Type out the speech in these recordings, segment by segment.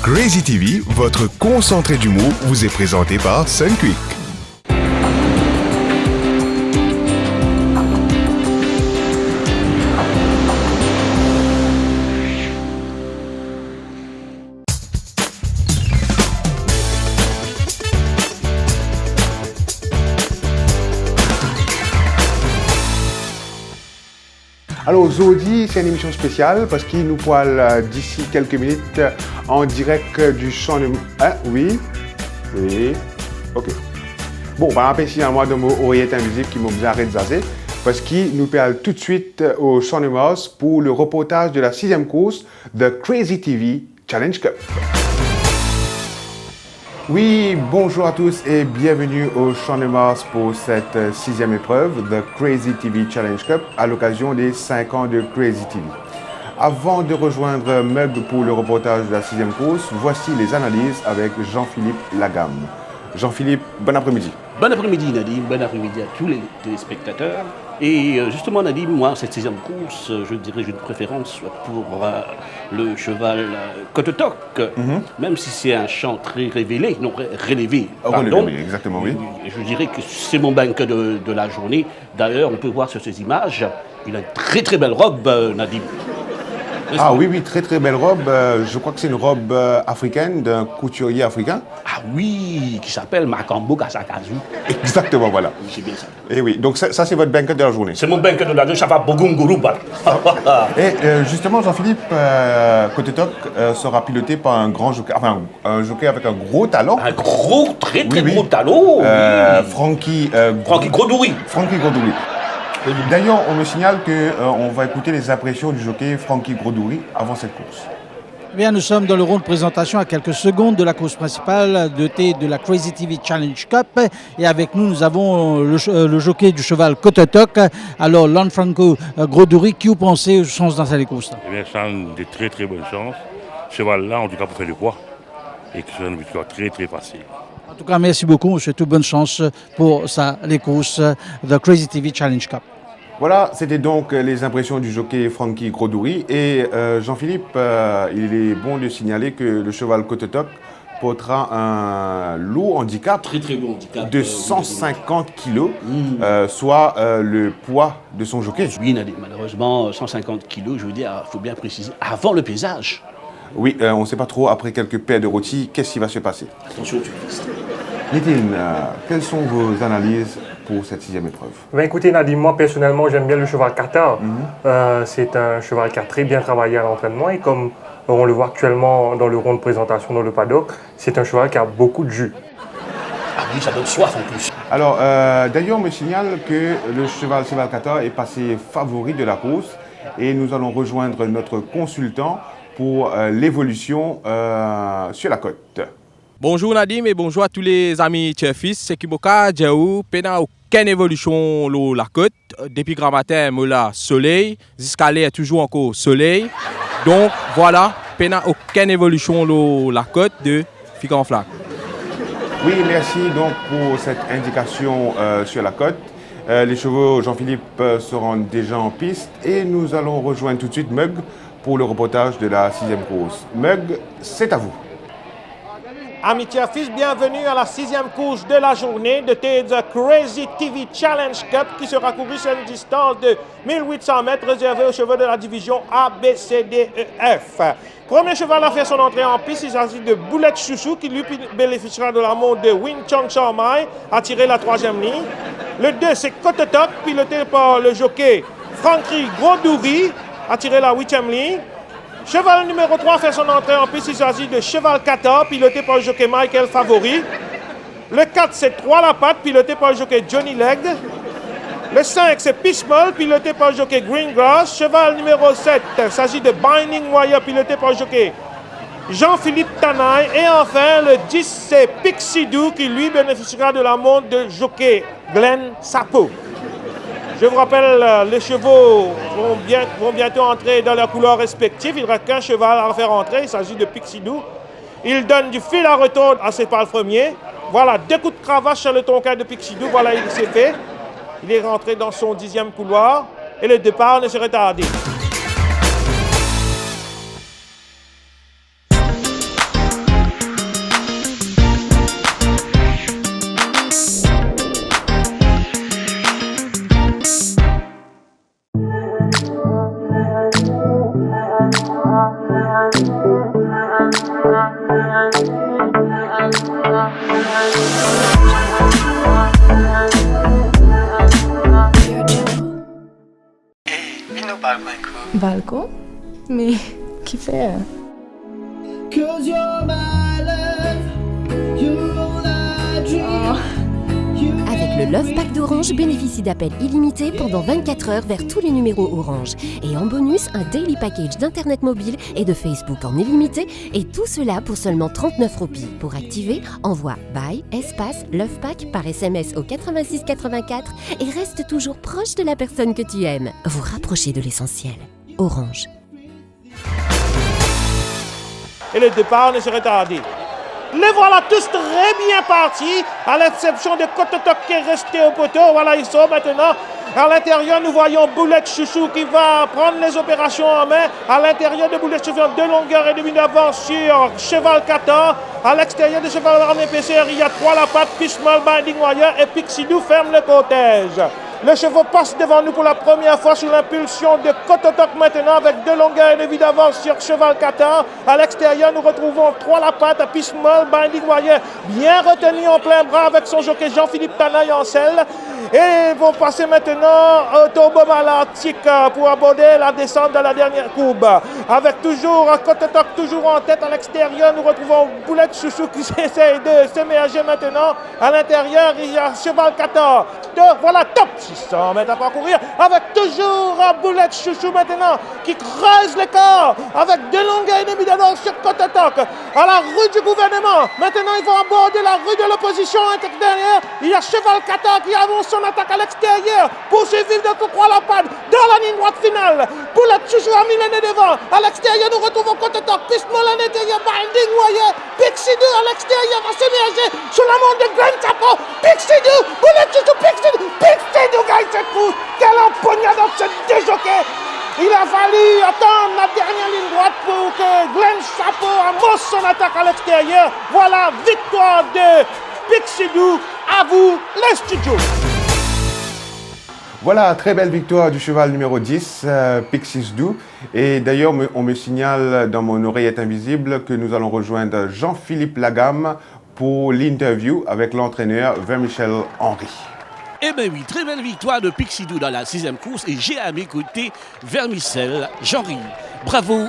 Crazy TV, votre concentré d'humour, vous est présenté par Sunquick. Alors aujourd'hui, c'est une émission spéciale parce qu'il nous parle d'ici quelques minutes en direct du champ de... Ah, oui, ok. Bon, par exemple, ici, moi, de mon oreillette invisible qui m'a arrêté de zazer parce qu'il nous parle tout de suite au champ de Mars pour le reportage de la 6e course de Crazy TV Challenge Cup. Oui, bonjour à tous et bienvenue au Champ de Mars pour cette 6e épreuve de Crazy TV Challenge Cup à l'occasion des 5 ans de Crazy TV. Avant de rejoindre Mug pour le reportage de la 6e course, voici les analyses avec Jean-Philippe Lagamme. Jean-Philippe, bon après-midi. Bon après-midi Nadim, bon après-midi à tous les téléspectateurs. Et justement Nadim, moi, cette 6e course, je dirais j'ai une préférence pour le cheval Cototoc, même si c'est un champ très révélé, non relevé, pardon. Relevé, exactement, oui. Je dirais que c'est mon banquet de la journée. D'ailleurs, on peut voir sur ces images, il a une très très belle robe, Nadim. Ah oui, très très belle robe. Je crois que c'est une robe africaine d'un couturier africain. Ah oui, qui s'appelle Makambo Kasakazu. Exactement, voilà. C'est bien ça. Et oui, donc ça c'est votre banquet de la journée. C'est mon banquet de la journée, ça va Bogungurumba. Et justement, Jean-Philippe, Cototoc sera piloté par un grand jockey, enfin un jockey avec un gros talent. Un gros, très gros talent. Francky Grodouri. Francky Grodouri. D'ailleurs, on me signale qu'on va écouter les impressions du jockey Francky Grodouri avant cette course. Eh bien, nous sommes dans le rond de présentation à quelques secondes de la course principale de la Crazy TV Challenge Cup. Et avec nous, nous avons le jockey du cheval Cototoc. Alors, Lanfranco Grodouri, qui vous pensez aux chances dans cette course? Eh bien, ça a de très très bonnes chances. Ce cheval-là, en tout cas, pour faire le poids. Et que c'est une victoire très très facile. En tout cas, merci beaucoup. Je souhaite toute bonne chance pour les courses de Crazy TV Challenge Cup. Voilà, c'était donc les impressions du jockey Francky Grodouri. Et Jean-Philippe, il est bon de signaler que le cheval Cototoc portera un lourd handicap, Très très bon handicap de 150 kg, soit le poids de son jockey. Oui, Nadim, malheureusement, 150 kilos, je veux dire, il faut bien préciser, avant le pesage. Oui, on ne sait pas trop, après quelques paires de rôtis, qu'est-ce qui va se passer. Attention, tu restes. Nitin, quelles sont vos analyses pour cette 6e épreuve? Ben écoutez Nadim, moi personnellement j'aime bien le cheval Qatar. C'est un cheval qui a très bien travaillé à l'entraînement et comme on le voit actuellement dans le rond de présentation dans le paddock, c'est un cheval qui a beaucoup de jus. Ah oui, ça donne soif en plus. Alors, d'ailleurs, on me signale que le cheval Qatar est passé favori de la course et nous allons rejoindre notre consultant pour l'évolution sur la côte. Bonjour Nadim et bonjour à tous les amis Tchefis. C'est Kiboka, Djaou, Pena aucune évolution la côte. Depuis grand matin, là, soleil. Jusqu'à est toujours encore soleil. Donc voilà, Pena aucune évolution la côte de Fica en flac. Oui, merci donc pour cette indication sur la côte. Les chevaux Jean-Philippe seront déjà en piste et nous allons rejoindre tout de suite Mug pour le reportage de la 6e course. Mug, c'est à vous. Amis Tchefis, bienvenue à la 6e course de la journée de The Crazy TV Challenge Cup qui sera courue sur une distance de 1800 mètres réservée aux chevaux de la division A, B, C, D, E, F. Premier cheval à faire son entrée en piste, il s'agit de Boulette Chouchou qui lui bénéficiera de la montre de Wing Chong Charmai à tirer la 3e ligne. Le 2, c'est Cototoc, piloté par le jockey Francky Grodouri à tirer la 8e ligne. Cheval numéro 3 fait son entrée en piste, il s'agit de Cheval Qatar, piloté par le jockey Michael Favori. Le 4, c'est 3 La Patte, piloté par le jockey Johnny Leg. Le 5, c'est Pishmol, piloté par le jockey Greengrass. Cheval numéro 7, il s'agit de Binding Wire, piloté par le jockey Jean-Philippe Tanaï. Et enfin, le 10, c'est Pixidou, qui lui bénéficiera de la montre de jockey Glenn Sapo. Je vous rappelle, les chevaux vont bientôt entrer dans leurs couleurs respectives. Il reste qu'un cheval à faire entrer, il s'agit de Pixidou. Il donne du fil à retordre à ses palefreniers. Voilà, 2 coups de cravache sur le tonkin de Pixidou, voilà, il s'est fait. Il est rentré dans son 10e couloir et le départ ne serait tardé. Balco? Mais qui fait? Avec le Love Pack d'Orange, bénéficie d'appels illimités pendant 24 heures vers tous les numéros Orange. Et en bonus, un daily package d'internet mobile et de Facebook en illimité. Et tout cela pour seulement 39 roupies. Pour activer, envoie BY espace Love Pack par SMS au 86 84 et reste toujours proche de la personne que tu aimes. Vous rapprochez de l'essentiel. Orange. Et le départ ne serait tardé. Les voilà tous très bien partis, à l'exception de Kototok qui est resté au poteau. Voilà, ils sont maintenant. À l'intérieur, nous voyons Boulette Chouchou qui va prendre les opérations en main. À l'intérieur de Boulette Chouchou, 2 longueurs et demie d'avance sur Cheval 14. À l'extérieur de Cheval en épaisseur, il y a 3 Lapatte, Fishmal, Binding Wire et Pixidou ferme le cortège. Les chevaux passent devant nous pour la première fois sous l'impulsion de Kototok maintenant avec 2 longueurs et demie d'avance sur Cheval 14. À l'extérieur, nous retrouvons 3 Lapatte, Fishmal, Binding Wire bien retenu en plein bras avec son jockey Jean-Philippe Tanaille en selle. Et vont passer maintenant au Turbo Malartic pour aborder la descente de la dernière courbe. Avec toujours Kototok toujours en tête à l'extérieur. Nous retrouvons Boulette Chouchou qui essaie de s'émerger maintenant. À l'intérieur, il y a Cheval 14. Voilà, top 600 mètres à parcourir. Avec toujours Boulette Chouchou maintenant qui creuse l'écart. Avec 2 longueurs et demie d'avance sur Kototok. À la rue du gouvernement. Maintenant, ils vont aborder la rue de l'opposition intérieure. Il y a Cheval 14 qui avance son attaque à l'extérieur, poursuivi de 3 Lapatte dans la ligne droite finale. Boulette Chouchou a mis le nez devant. À l'extérieur, nous retrouvons Kototok, Fishmal à l'intérieur, Binding Wire, Pixidou à l'extérieur va s'émerger sur la montre de Glen Chapeau. Pixidou, Boulette Chouchou, Pixidou gagne cette course. Quelle empoignade dans ce déjockey. Il a fallu attendre la dernière ligne droite pour que Glen Chapeau amorce son attaque à l'extérieur. Voilà, victoire de Pixidou. À vous, les studios. Voilà, très belle victoire du cheval numéro 10, Pixidou. Et d'ailleurs, on me signale dans mon oreillette invisible que nous allons rejoindre Jean-Philippe Lagamme pour l'interview avec l'entraîneur Vermichel Henry. Eh bien oui, très belle victoire de Pixidou dans la 6e course et j'ai à mes côtés Vermichel Henry. Bravo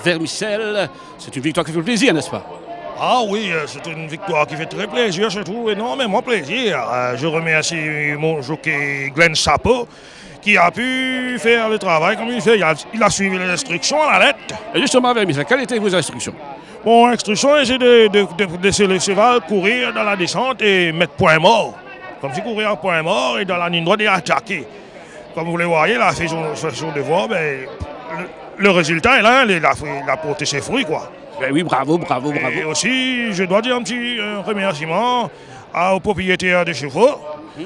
Vermichel, c'est une victoire qui fait plaisir, n'est-ce pas? Ah oui, c'est une victoire qui fait très plaisir, je trouve énormément plaisir. Je remercie mon jockey Glen Chapeau qui a pu faire le travail comme il fait. Il a suivi les instructions à la lettre. Et justement, Vermichel, quelles étaient vos instructions? Mon instruction, c'est de laisser le cheval courir dans la descente et mettre point mort. Comme si courir en point mort et dans la ligne droite et attaquer. Comme vous le voyez, là, fait son devoir, ben, le résultat est là, il a porté ses fruits, quoi. Ben oui, bravo. Et aussi, je dois dire un petit remerciement aux propriétaires des chevaux,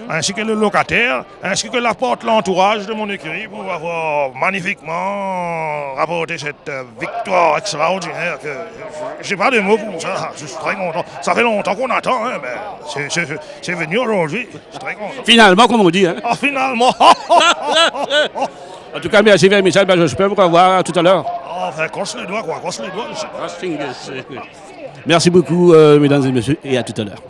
ainsi que le locataire, ainsi que l'entourage de mon écurie pour avoir magnifiquement rapporté cette victoire extraordinaire. Je n'ai pas de mots pour ça, je suis très content. Ça fait longtemps qu'on attend, hein, mais c'est venu aujourd'hui, je suis très content. Finalement, comme on dit. Hein. Ah, finalement. En tout cas, merci Vermichel, j'espère vous revoir tout à l'heure. Enfin, crosse les doigts, quoi, crosse les doigts. Merci beaucoup, mesdames et messieurs, et à tout à l'heure.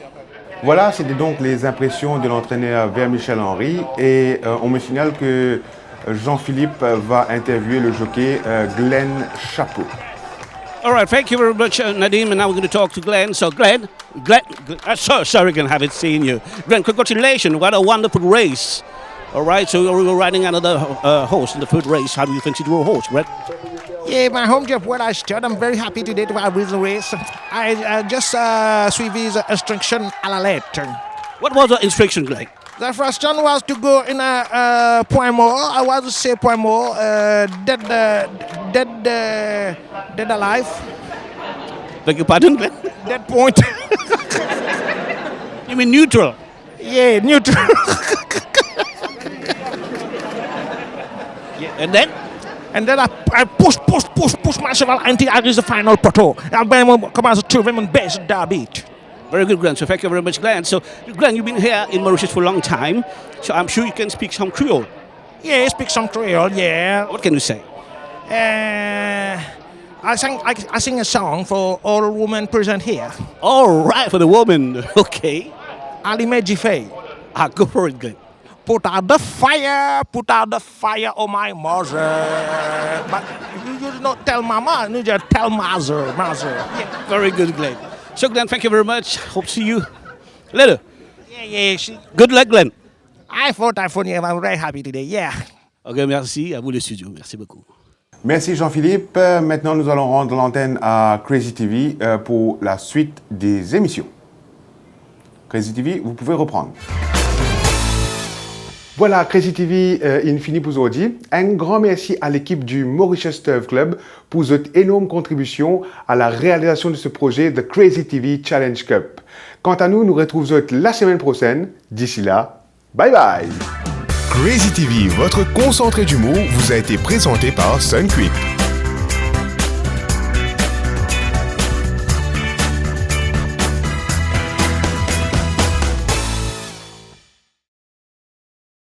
Voilà, c'était donc les impressions de l'entraîneur Vermichel Henry. Et on me signale que Jean-Philippe va interviewer le jockey Glen Chapeau. All right, thank you very much, Nadim. And now we're going to talk to Glen. So, Glen, sorry, I haven't seen you. Glen, congratulations, what a wonderful race. All right, so you're riding another horse in the third race. How do you fancy your horse, Brett? Yeah, my home job, well, I started. I'm very happy today to have the race. I just suivi his instruction à la lettre. What was the instruction like? The first one was to go in a point more. I was to say point more, dead alive. Beg your pardon, Glen? Dead point. You mean neutral? Yeah, neutral. Yeah, and then? And then I push my cheval until I reach the final plateau. And then I come as a two women best beat. Very good, Glen. So thank you very much, Glen. So, Glen, you've been here in Mauritius for a long time, so I'm sure you can speak some Creole. Yeah, I speak some Creole, yeah. What can you say? I sing a song for all women present here. All right, for the woman. Okay. Alime Jifei. Go for it, Glen. put out the fire, oh my mother. But you don't tell mama, you just tell mother. Yeah. Very good, Glenn. So, Glenn, thank you very much. Hope to see you later. Yeah. Good luck, Glenn. I thought you. I'm very happy today. Yeah. Ok, merci. À vous le studio. Merci beaucoup. Merci Jean-Philippe. Maintenant, nous allons rendre l'antenne à Crazy TV pour la suite des émissions. Crazy TV, vous pouvez reprendre. Voilà, Crazy TV, il finit pour aujourd'hui. Un grand merci à l'équipe du Mauritius Turf Club pour cette énorme contribution à la réalisation de ce projet The Crazy TV Challenge Cup. Quant à nous, nous retrouvons la semaine prochaine. D'ici là, bye bye. Crazy TV, votre concentré d'humour, vous a été présenté par Sunquick.